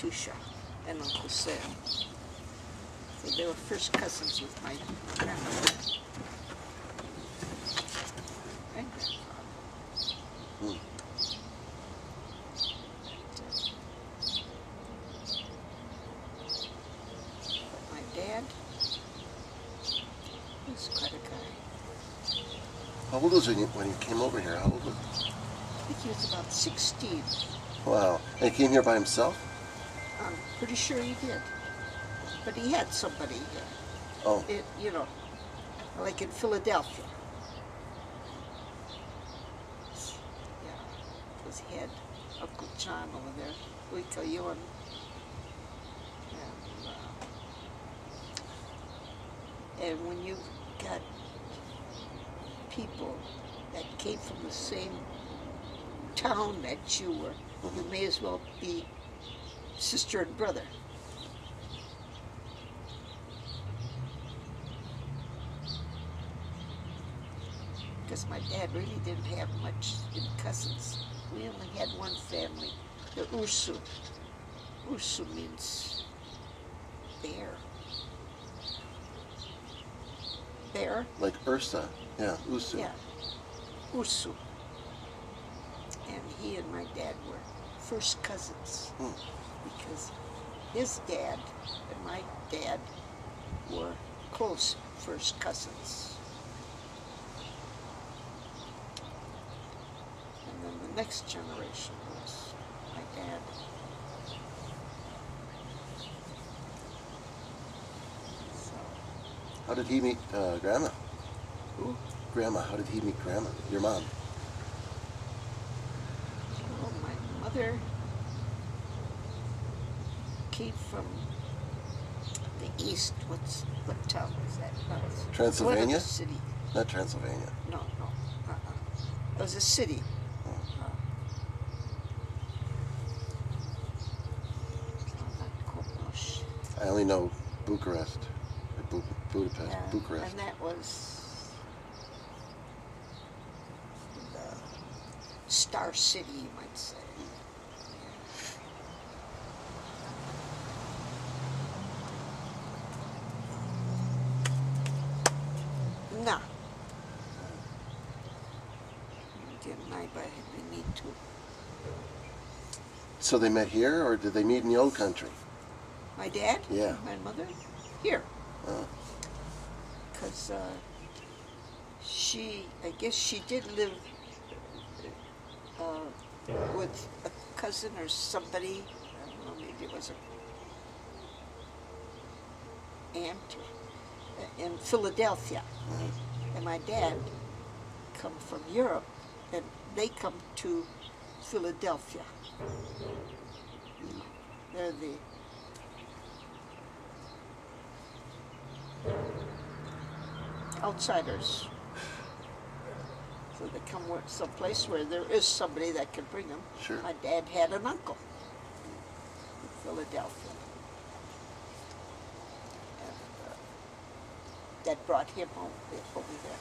Katusha and Uncle Sam. So they were first cousins with my grandmother and grandfather. Hmm. My dad was quite a guy. How old was he when he came over here? How old was he? I think he was about 16. Wow. And he came here by himself? I'm pretty sure he did. But he had somebody, Oh. you know, like in Philadelphia. Yeah, because he had Uncle John over there, Uikayon. And when you got people that came from the same town that you were, you may as well be sister and brother. Because my dad really didn't have much in cousins. We only had one family, the Ursu. Ursu means bear. Bear? Like Ursa. Yeah, Usu. Yeah, Ursu. And he and my dad were first cousins. Because his dad and my dad were close first cousins. And then the next generation was my dad. So, How did he meet Grandma? who? Grandma. How did he meet Grandma? Your mom. Well, my mother came from the east. What town was that? No, it's Transylvania? What other city? Not Transylvania. No. It was a city. Not Kopos. I only know Bucharest. Or Budapest. Yeah, Bucharest. and that was the Star City, you might say. No. We need to. So they met here, or did they meet in the old country? My dad? Yeah. My mother? Here. Oh. Because I guess she did live with a cousin or somebody. I don't know, maybe it was an aunt in Philadelphia. And my dad come from Europe, and they come to Philadelphia. They're the outsiders. So they come someplace where there is somebody that can bring them. Sure. My dad had an uncle in Philadelphia. And that brought him home over there.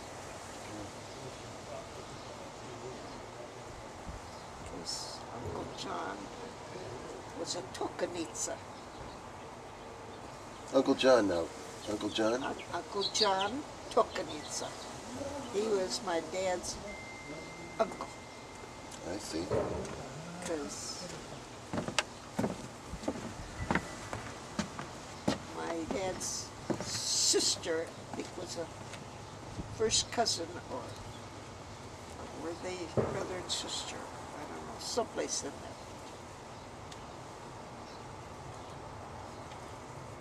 Because Uncle John was a Tokanitsa. Uncle John now. Uncle John? Uncle John Tokanitsa. He was my dad's uncle. I see. Because my dad's sister, I think, was a first cousin, or were they brother and sister? I don't know, someplace in there.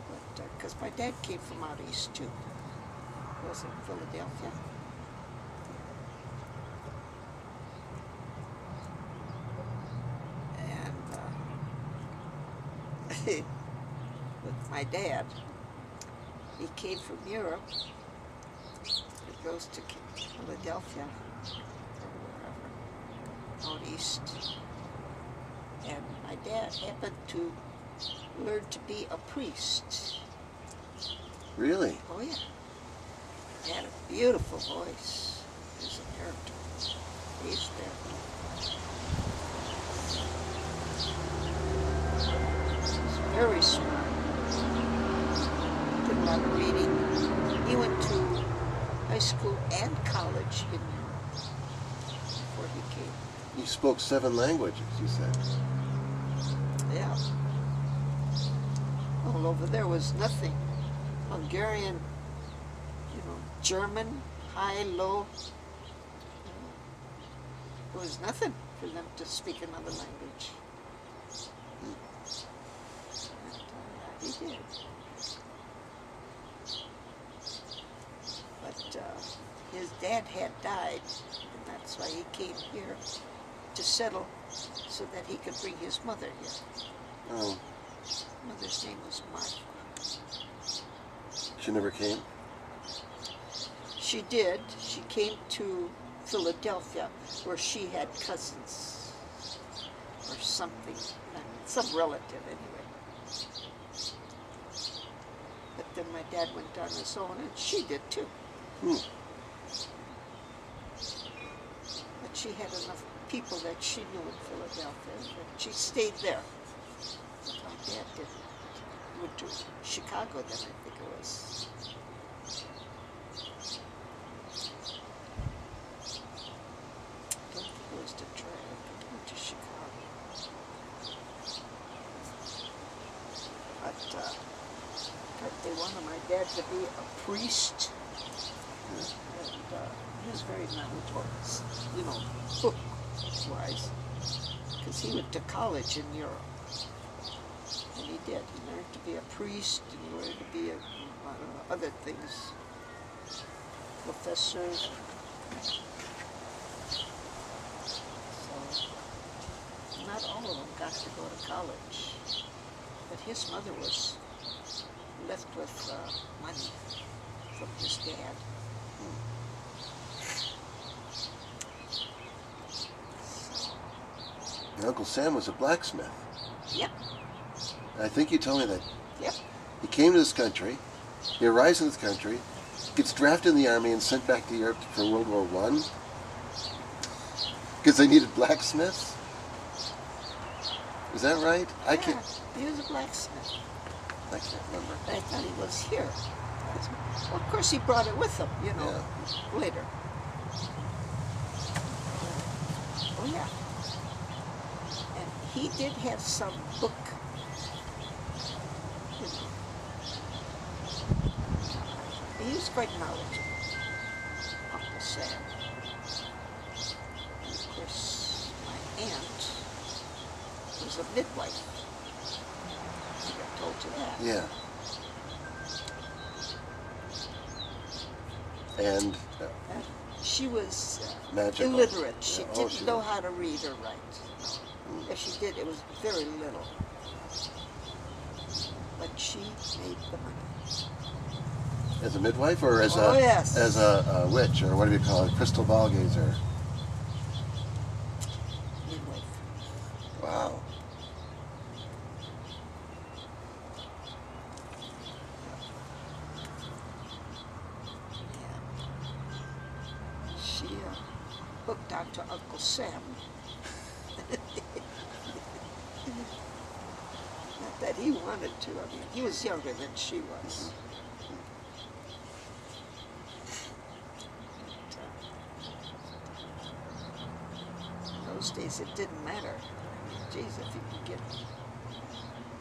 But because my dad came from out east too. He was in Philadelphia. And with my dad, he came from Europe. He goes to Philadelphia or wherever, out east. And my dad happened to learn to be a priest. Really? Oh yeah. He had a beautiful voice. He was a character. He's there. very smart. Did a lot of reading. He went to high school and college in Europe before he came. He spoke 7 languages, you said. Yeah. Well, over there was nothing. Hungarian, German, high, low. There was nothing for them to speak another language. And he did. But his dad had died, and that's why he came here to settle so that he could bring his mother here. Oh, Mother's name was Martha. she never came? She did. She came to Philadelphia where she had cousins or something, some relative anyway. But then my dad went on his own and she did too. Hmm. But she had enough people that she knew in Philadelphia that she stayed there. But my dad didn't. He went to Chicago then, I think it was. I don't think it was Detroit. I think he went to Chicago. But they wanted my dad to be a priest. And he was very meritorious, book-wise, because he went to college in Europe. And he did. He learned to be a priest, and he learned to be a lot of other things, professor. So, not all of them got to go to college, but his mother was left with money from his dad. And Uncle Sam was a blacksmith. Yep, I think you told me that yep. he came to this country, he arrives in this country, gets drafted in the army and sent back to Europe for World War I because they needed blacksmiths. Is that right? I can't. He was a blacksmith. I can't remember. I thought he was here. Well, of course, he brought it with him, later. Oh, yeah. And he did have some book, He was quite knowledgeable, Uncle Sam. And of course, my aunt was a midwife. I think I told you that. Yeah. And And she was magical. illiterate. She Yeah, oh, didn't she know was. how to read or write. If she did, it was very little. But she made the money. As a midwife or as Oh, yes. a witch, or what do you call it, crystal ball gazer? Midwife. Wow. Yeah. She hooked on to Uncle Sam. Not that he wanted to. I mean, he was younger than she was. In those days, it didn't matter. Geez, if you could get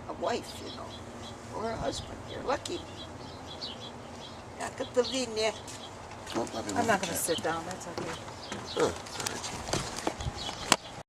a wife, or a husband, you're lucky. Oh, let me I'm move not the going to chair. sit down. That's okay. Oh, sorry.